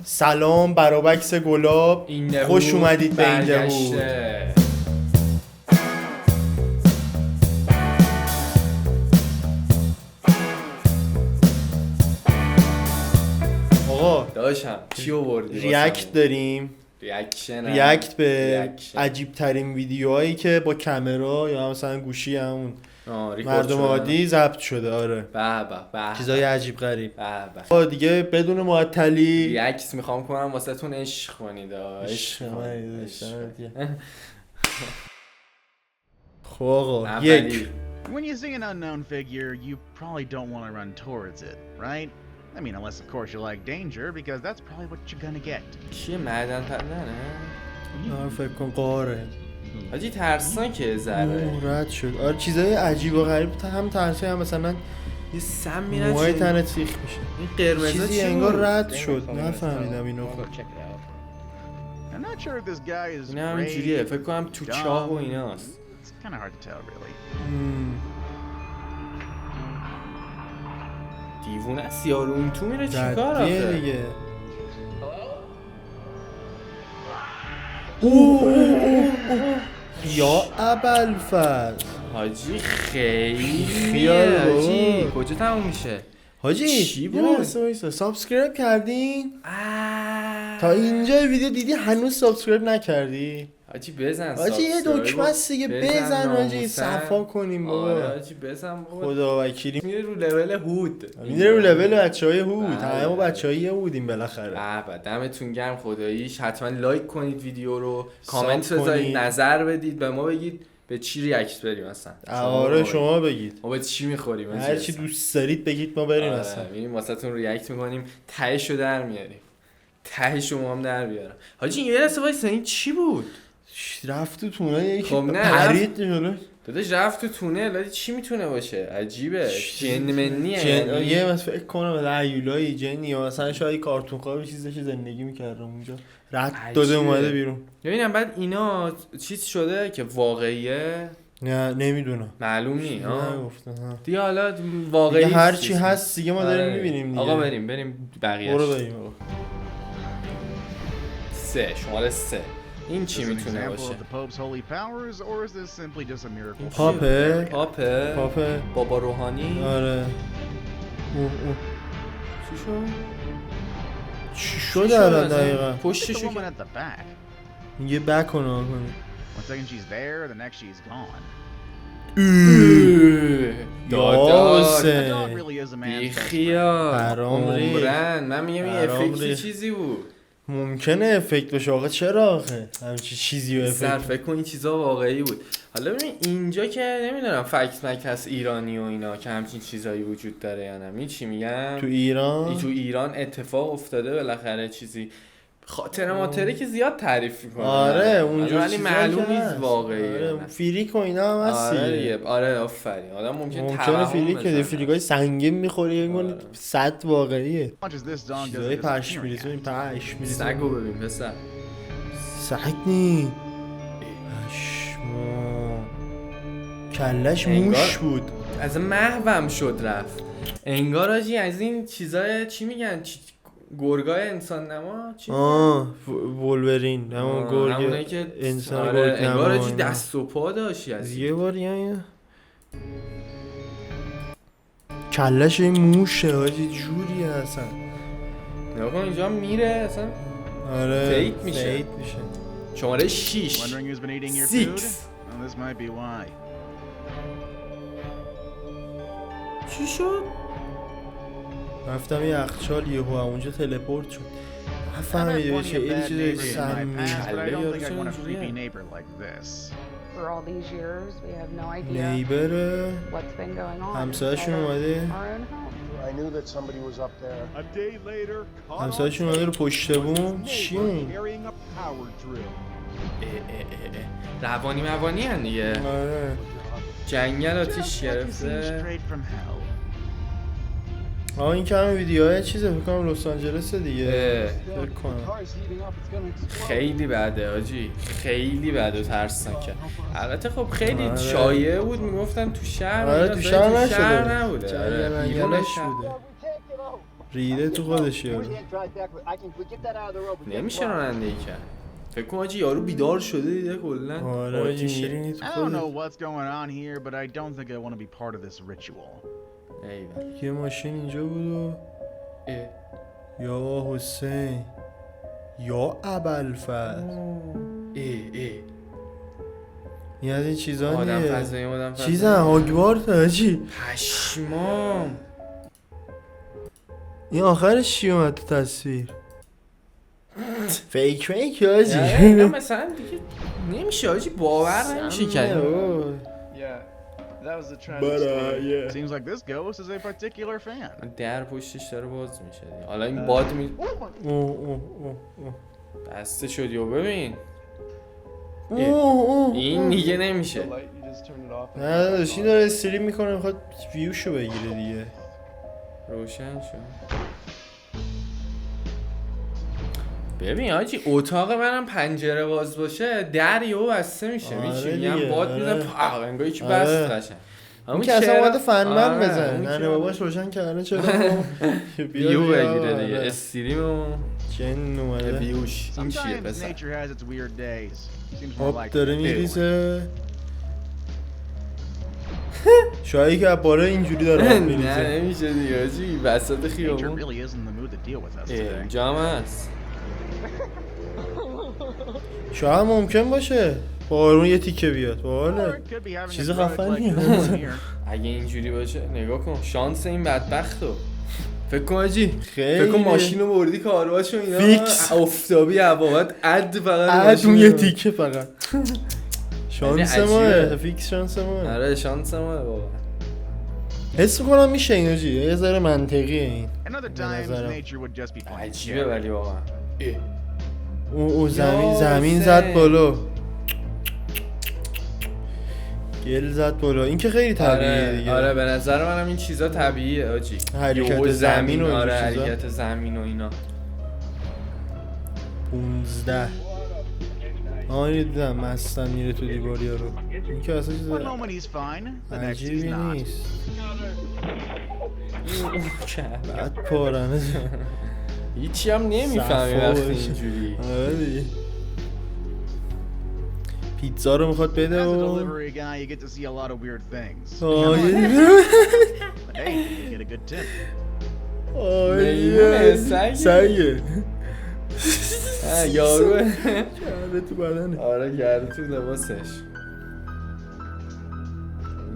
سلام برابکس گلاب، خوش اومدید به این دهود. آقا داشتم چی آوردی؟ ریاکت داریم، ریاکت به عجیب ترین ویدیوهایی که با کامرا یا مثلا گوشی همون مردم عادی ضبط شده. آره به چیزای عجیب غریب. به دیگه بدون معطلی ریاکت میخوام کنم واسه تون عشق کنید. خب آقا یک When you see an unknown figure, you probably don't want to run towards it, right? I mean, unless of course you like danger, because that's probably what you're gonna get. چیه معدن پدنه؟ آره فکر کن قاره حاجی ترسناکه ذره. رد شد. آره چیزای عجیب و غریب هم ترسه، هم مثلا یه سم میره موهای تنت سیخ میشه. این قرمزا چیزی انگار رد شد، نفهمیدم اینو. I'm not sure if this guy is این هم اینجوریه، فکر کنم تو چاه و ایناست. It's kind of hard to tell, really. دیوونه است یارو، این تو میره چیکار آخه؟ دیگه یا ابوالفضل حاجی خیلی خیال حاجی کجا تموم میشه؟ حاجی چی بود؟ سابسکرایب کردین؟ تا اینجا ویدیو دیدی هنوز سابسکرایب نکردی؟ حاجی بزن حاجی یه دکمه است دیگه، بزن حاجی صفا کنیم بابا. آره حاجی بزن بابا، خدا وکیلی. میره رو لول هود، میره رو لول بچهای هود. همه ما بچهای هودیم بالاخره. دمتون گرم خداییش. حتما لایک کنید ویدیو رو، کامنت بذارید، نظر بدید، به ما بگید به چی ریاکت بریم اصلا. آره شما بگید ما به چی میخوریم، هر چی دوست دارید بگید ما بریم اصلا. میریم واسهتون ریاکت میکنیم، تهشو در میاریم، ته شما هم در بیارم. حاجی یه لحظه وایسا، این چی بود؟ رفت تو تونه یکی خب نه پرید جلو. داداش رفت تو تونه، ولی چی میتونه باشه؟ عجیبه، جن منیه. یه مثلا فکر کنم هیولایی جنی یا مثلا شاید کارتون خواب چیزی که زندگی می‌کردم اونجا رد داده اومده بیرون. ببینم بعد اینا چیز شده که واقعیه؟ نه نمیدونم، معلوم نی. نه گفتم دیگه حالا واقعی هر چی هست دیگه ما داریم می‌بینیم دیگه. آقا بریم بقیه‌اش. برو بریم آقا. 3 شماره 3 این چی میتونه باشه؟ پاپه بابا روحانی. آره چی شد؟ چی شد الان دقیقاً؟ پشتشو یه بک رو نگاه کنید. داداش بیخیال عمرن. من میگم این افکتی چیزی بود. ممکنه افکت باشه آقا، چرا آخه همچی چیزی و افکت فکر کن این چیزا واقعی بود. حالا ببین اینجا که نمیدونم فکت مک هست ایرانی و اینا که همچین چیزایی وجود داره یا نه. چی میگم؟ تو ایران اتفاق افتاده بالاخره چیزی. خاطر ماطره که زیاد تعریف میکنه. آره اونجا ولی معلوم نیست واقعی. آره فریک و اینا هم هست. آره آفرین. آدم ممکنه فریک که فریکای سنگین میخوره یه صد واقعیه. چیزای پشمیریزون این پشمیریزون. سگو ببین پسر. سگ نی پشما کلش موش بود. از محوم شد رفت انگار آجی از این چیزای چی میگن گرگای انسان نما چی؟ وولورین همون گرگ که انسان گرگ نما. انگار آجی دست و پا داشتی از یه بار یه کلش این موشه آجی جوری اصلا. نگاه کن اینجا میره اصلا. آره فیت میشه. شماره 6 6 چی شد؟ رفتم یه یخچال یهو اونجا تلپورت شد. نفهمیدم چه این چیزی سمی. نیبره همسایه‌شون اومده. همسایه‌شون اومده رو پشت بوم. چی این؟ روانی هن دیگه. آره جنگل آتیش گرفته. این که همه ویدیوهای چیزه فکر کنم لس آنجلس دیگه. فکر کنم خیلی بده آجی، خیلی بده و ترسناکه. البته خب خیلی شایعه بود میگفتن تو شهر. آره تو شهر نبوده. بیرونش بوده. ریده تو خودش یارو. نمیشه رانندگی کرد. فکر کنم آجی یارو بیدار شده دیده کلا. آره آجی میرینی تو I don't know خودش. what's going on here, but I don't think I want to be part of this ritual. ایول. یه ماشین اینجا بود و یا حسین یا ابوالفضل این از این چیزا آدم نیه فضایی آدم فضایی. چیزا هاگوارت هاجی. پشمام. این آخرش چی اومد تو تصویر؟ فیک هاجی. نه مثلا دیگه نمیشه آجی باور نمیشه کرد. That was the trend. Seems like this ghost is a particular fan. در پشتش داره باز میشه دیگه. حالا این باد می بسته شد یا ببین این دیگه نمیشه. The light, you just turn it off. نه داداش این داره استریم میکنه میخواد ویوشو بگیره دیگه. روشن شد. ببین آجی اتاق منم پنجره باز باشه در یهو بسته میشه. آره میگم دیگه، باد آره. میزنه پاق انگار یکی آره. بست قشنگ. اون که اصلا اومده فنمن آره، بزنه. اون نه که باباش روشن کرده چرا ویو بگیره دیگه استریم و جن اومده ویوش این چیه Sometimes پسر؟ nature has its weird days. Seems more آب like داره a میریزه شاید که باره اینجوری داره آب نه میریزه. نمیشه دیگه آجی وسط Nature خیابون. really is in the mood to deal with us today. اینجا هم هست. شاید ممکن باشه بارون یه تیکه بیاد Or باحاله. it could be having a چیز grudge like خفنیه. this one here. اگه اینجوری باشه نگاه کن شانس این بدبختو. فکر کن آجی خیلی فکر کن ماشینو بردی کارواش و اینا فیکس. افتابی عوامت اد فقط عد اون ماشین یه رو. تیکه فقط شانس عجیبه. ماه فیکس شانس ماه. آره شانس ما بابا. حس میکنم میشه اینو جی یه ذره منطقیه این. And other به times نظرم. nature would just be playing عجیبه scary. ولی واقعا. او یا زمین حسین. زد بالا گل زد بالا این که خیلی طبیعیه آره دیگه. آره به نظر منم این چیزا طبیعیه آجی. حرکت یهو زمین و این آره چیزا. حرکت زمین و اینا. 15 اینو دیدم مستم میره تو دیواریا رو این که اصلا چیز One moment he's fine, the next he's عجیبی not. نیست. بعد پارنه هیچی هم نمیفهمی صفا وقتی باشه. اینجوری. آره دیگه پیتزا رو میخواد بده As a و delivery guy, you get to see a lot of weird things. آه But hey, you get a good tip. میمونه، سگه. سگه یارو کرده تو بدنه آره کرده تو لباسش.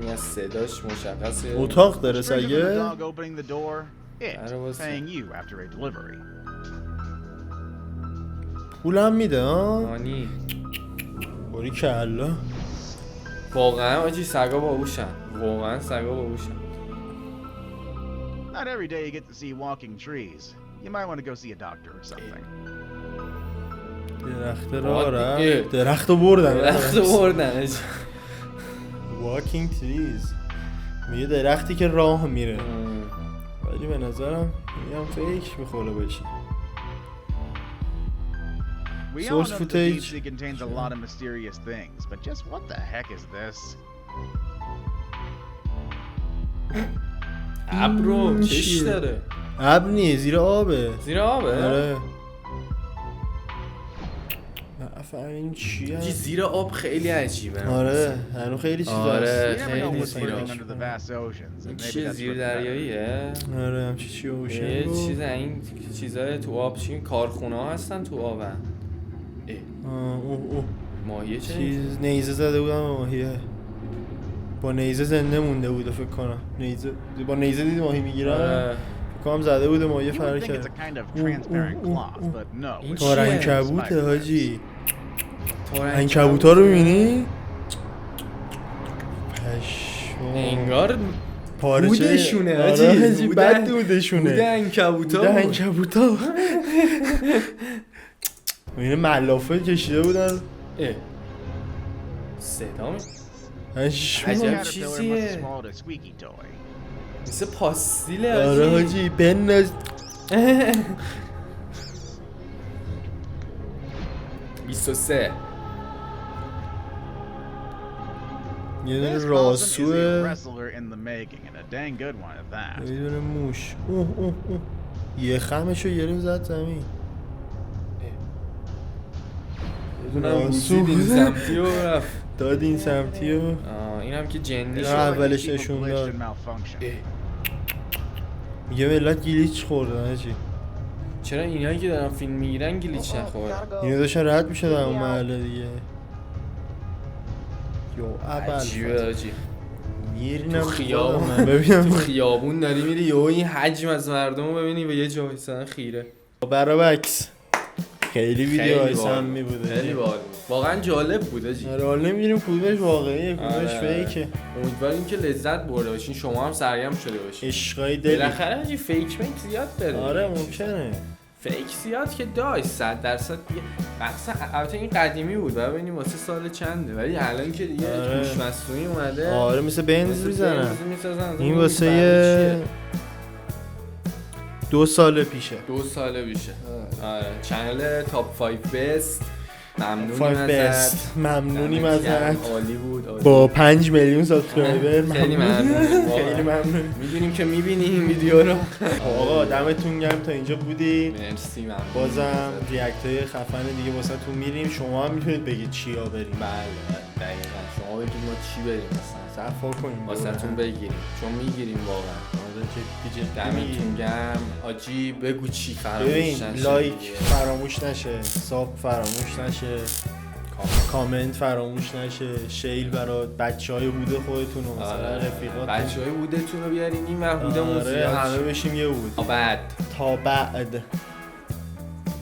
این از صداش مشخصه. اتاق داره Stranger than the سگه dog opening the door, it That was- paying you after a delivery. پولم میده ها مانی باری کلا واقعا آجی سگا باهوشن. واقعا سگا باهوشن. Not every day you get to see walking trees. You might want to go see a doctor or something. درخت را رفت اه. درخت رو بردن درخت بردن آجی. walking trees میگه درختی که راه میره ولی به نظرم میگم فیک میخوره باشی We all Source know that the deep footage. sea contains a lot of mysterious things, but just what the heck is this? ابرو چش چیه؟ داره. ابر نیه زیر آبه زیر آبه؟ آره نفر این چیه آجی زیر آب خیلی عجیبه. آره هنو خیلی چیز آره. You never know خیلی what's lurking زیراش. under the vast oceans, این and maybe چیه that's زیر what's better. دریاییه؟ آره همچی چی یه اوشن چیز این چیزای تو آب چی کارخونه ها هستن تو آبن. اوه ماهیه چه؟ چیز نیزه زده بودم به ماهیه با نیزه زنده مونده بوده فکر کنم نیزه با نیزه دیدی ماهی میگیرن آره. فکر کنم زده بوده ماهی You فرار would think it's a کرد kind of transparent cloth, but no. این it's چیه؟ تارنکبوته حاجی تارنکبوت. عنکبوتا رو میبینی؟ پشمام انگار پارچه دودشونه آره حاجی. حاجی دوده- بد دودشونه بوده عنکبوتا بوده بود. عنکبوتا اینه ملافه کشیده بودن اه. صدا می پشمام. This عجب caterpillar must چیزیه. have swallowed a squeaky toy. مثل پاستیله آره حاجی. حاجی بنداز 23 یه دونه This possum is a راسوه wrestler in the making, and a dang good one at that. یه دونه موش اوه یه خمشو گرفت زد زمین. بدونم بوسید این سمتی و رفت داد این سمتی و این هم که جنی شد. اولش نشون داد. میگه ملت گلیچ خوردن هاجی. چرا اینایی که دارن فیلم میگیرن گلیچ نخورن؟ اینا داشتن رد میشه در اون محله دیگه. یو اول عجیبه هاجی. میرینم تو خیابون ببینم تو خیابون داری میری یهو این حجم از مردم رو ببینی و یه جا وایسادن خیره. برای بکس خیلی ویدیوهای سمی بوده. خیلی باحال بود. واقعا جالب بود آجی. آره حالا نمیدونیم کدومش واقعیه کدومش فیکه. امیدواریم که لذت برده باشین، شما هم سرگرم شده باشین. عشقای دلی. بالاخره آجی فیک زیاد داره. آره ممکنه. فیک زیاد که داشت 100% دیگه. مثلا البته این قدیمی بود و ببینیم واسه سال چنده، ولی الان که دیگه هوش مصنوعی اومده. آره مثل بنز میزنن. این واسه 2 سال پیشه. 2 سال پیشه. آره چنل تاپ 5 بست. ممنونیم ازت. عالی بود. با 5 میلیون سابسکرایبر خیلی ممنون. میدونیم که میبینی این ویدیو رو. آقا دمتون گرم تا اینجا بودید. مرسی ممنون. بازم ریاکت های خفن دیگه واسهتون میریم. شما هم میتونید بگید چیا بریم. بله دقیقاً شما بگید ما چی بریم مثلا. صفا کنیم واسهتون بگیریم چون میگیریم واقعا. دمتون گرم آجی. بگو چی فراموش نشه. لایک فراموش نشه، ساب فراموش نشه، کامنت فراموش نشه، شیل برای بچهای هوده خودتون و مثلا رفیقاتون. بچهای هودتون رو بیارین این و هودمون همه بشیم یه هود. تا بعد